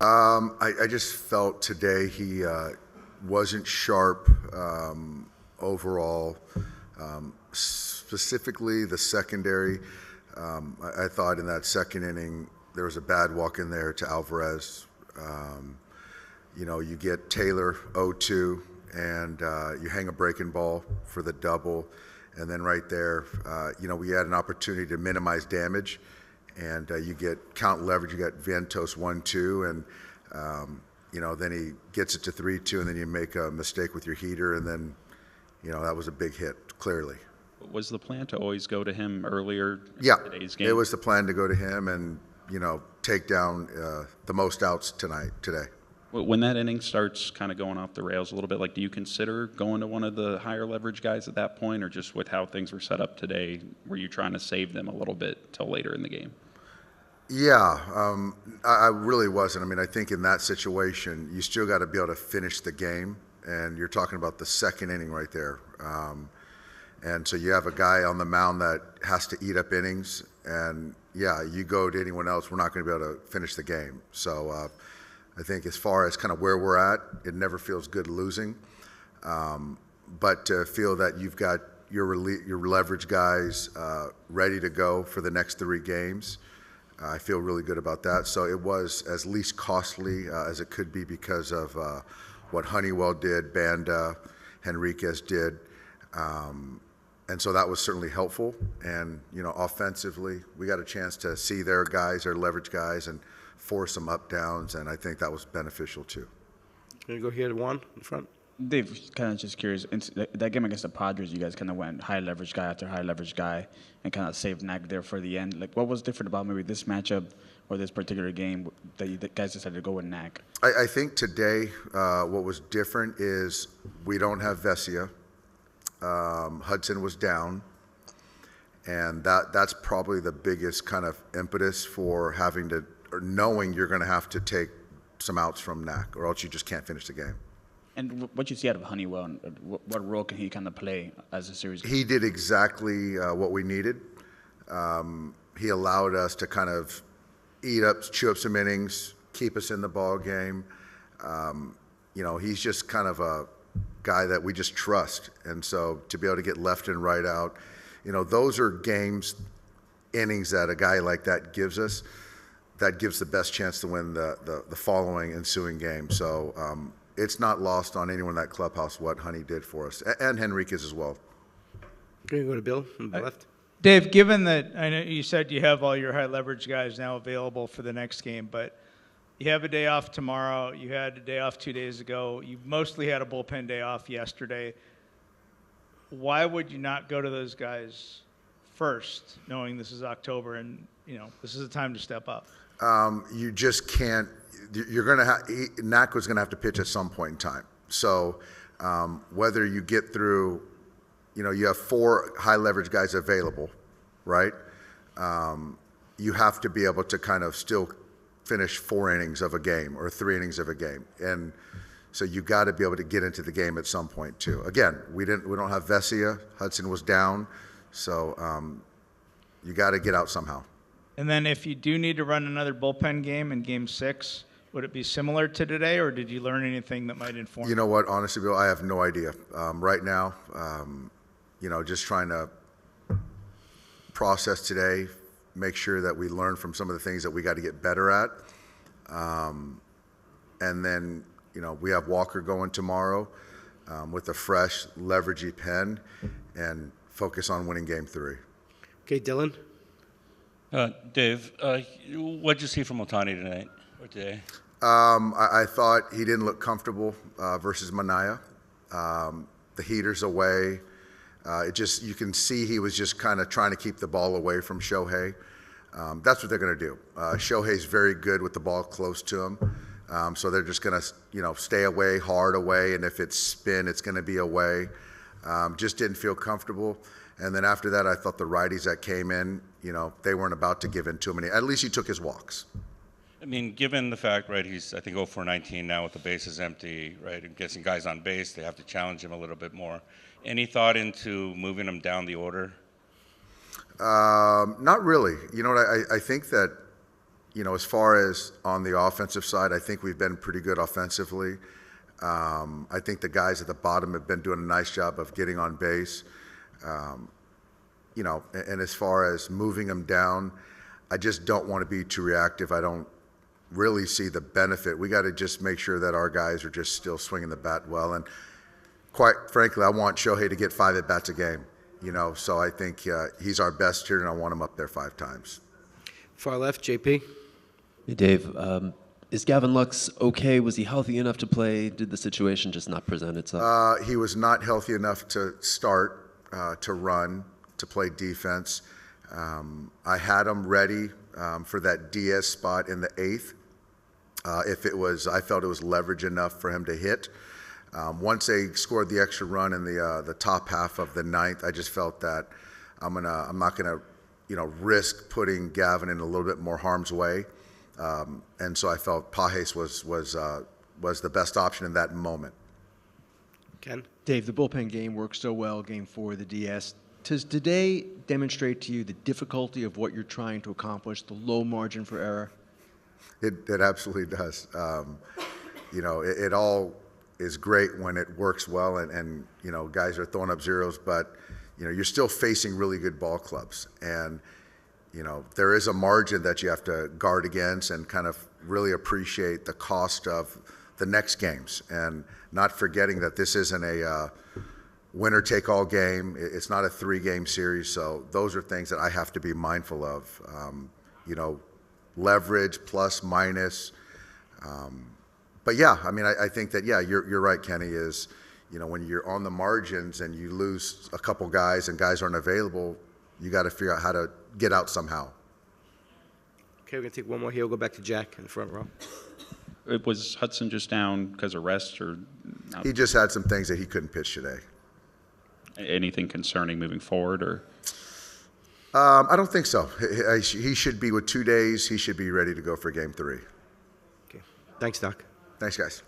I just felt today he wasn't sharp overall. Specifically, the secondary. I thought in that second inning there was a bad walk in there to Alvarez. You get Taylor 0-2, and you hang a breaking ball for the double, and then right there, we had an opportunity to minimize damage, and you get count leverage. You got Vientos 1-2, and then he gets it to 3-2, and then you make a mistake with your heater, and then that was a big hit, clearly. Was the plan to always go to him earlier Yeah, in today's game? it was the plan to go to him and take down the most outs today. When that inning starts kind of going off the rails a little bit, do you consider going to one of the higher leverage guys at that point, or just with how things were set up today, were you trying to save them a little bit till later in the game? Yeah, I really wasn't. I mean, I think in that situation, you still got to be able to finish the game, and you're talking about the second inning right there. And so you have a guy on the mound that has to eat up innings, and you go to anyone else, we're not going to be able to finish the game. So I think as far as kind of where we're at, it never feels good losing. But to feel that you've got your leverage guys ready to go for the next 3 games, I feel really good about that. So it was as least costly as it could be because of what Honeywell did, Banda, Henriquez did. And so that was certainly helpful. And, offensively, we got a chance to see their guys, their leverage guys, and force some up downs, and I think that was beneficial too. Can you go here to Juan in front? Dave, kind of just curious. In that game against the Padres, you guys kind of went high leverage guy after high leverage guy and kind of saved Knack there for the end. What was different about maybe this matchup or this particular game that you guys decided to go with Knack? I think today what was different is we don't have Vesia. Hudson was down, and that's probably the biggest kind of impetus for having to, or knowing you're going to have to take some outs from Knack, or else you just can't finish the game. And what you see out of Honeywell, and what role can he kind of play as a series? He did exactly what we needed. He allowed us to kind of chew up some innings, keep us in the ball game. He's just kind of a guy that we just trust, and so to be able to get left and right out, those are innings that a guy like that gives us. That gives the best chance to win the following ensuing game. So it's not lost on anyone in that clubhouse what Honey did for us, and Henriquez as well. Can you go to Bill on the left? Dave, given that I know you said you have all your high leverage guys now available for the next game, but you have a day off tomorrow. You had a day off 2 days ago. You mostly had a bullpen day off yesterday. Why would you not go to those guys first, knowing this is October and this is a time to step up? You just can't. You're going to have Knack was going to have to pitch at some point in time. So whether you get through, you have 4 high leverage guys available, right? You have to be able to kind of still finish 4 innings of a game or 3 innings of a game, and so you got to be able to get into the game at some point too. Again, we don't have Vesia. Hudson was down, so you got to get out somehow. And then if you do need to run another bullpen game in Game 6, would it be similar to today, or did you learn anything that might inform? You know what? Honestly, Bill, I have no idea. Right now, just trying to process today, make sure that we learn from some of the things that we got to get better at. And then, we have Walker going tomorrow with a fresh, leveragey pen and focus on winning Game 3. Okay, Dylan. Dave, what did you see from Ohtani tonight or today? I thought he didn't look comfortable versus Manaea. The heater's away. You can see he was just kind of trying to keep the ball away from Shohei. That's what they're going to do. Shohei's very good with the ball close to him, so they're just going to stay away, hard away, and if it's spin, it's going to be away. Just didn't feel comfortable. And then after that, I thought the righties that came in, they weren't about to give in too many. At least he took his walks. I mean, given the fact, right, he's, I think, 0 for 19 now with the bases empty, right, and guessing guys on base, they have to challenge him a little bit more. Any thought into moving him down the order? Not really. You know what? I think that, as far as on the offensive side, I think we've been pretty good offensively. I think the guys at the bottom have been doing a nice job of getting on base. And as far as moving them down, I just don't want to be too reactive. I don't really see the benefit. We got to just make sure that our guys are just still swinging the bat well. And quite frankly, I want Shohei to get 5 at-bats a game, so I think he's our best here, and I want him up there 5 times. Far left, JP. Hey, Dave. Is Gavin Lux okay? Was he healthy enough to play? Did the situation just not present itself? He was not healthy enough to start, to run, to play defense. I had him ready for that DS spot in the 8th. I felt it was leverage enough for him to hit. Once they scored the extra run in the top half of the 9th, I just felt that I'm not gonna, risk putting Gavin in a little bit more harm's way. And so I felt Pages was the best option in that moment. Ken. Dave, the bullpen game worked so well, Game 4 of the DS. Does today demonstrate to you the difficulty of what you're trying to accomplish, the low margin for error? It absolutely does. It all is great when it works well and guys are throwing up zeros, but, you're still facing really good ball clubs. And, there is a margin that you have to guard against and kind of really appreciate the cost of the next games and not forgetting that this isn't a winner-take-all game. It's not a 3-game series, so those are things that I have to be mindful of. Leverage, plus, minus. But yeah, I think that, you're right, Kenny, is, when you're on the margins and you lose a couple guys and guys aren't available, you got to figure out how to get out somehow. Okay, we're going to take one more here. We'll go back to Jack in the front row. Was Hudson just down because of rest or not? He just had some things that he couldn't pitch today. Anything concerning moving forward, or? I don't think so. He should be with 2 days. He should be ready to go for Game 3. Okay. Thanks, Doc. Thanks, guys.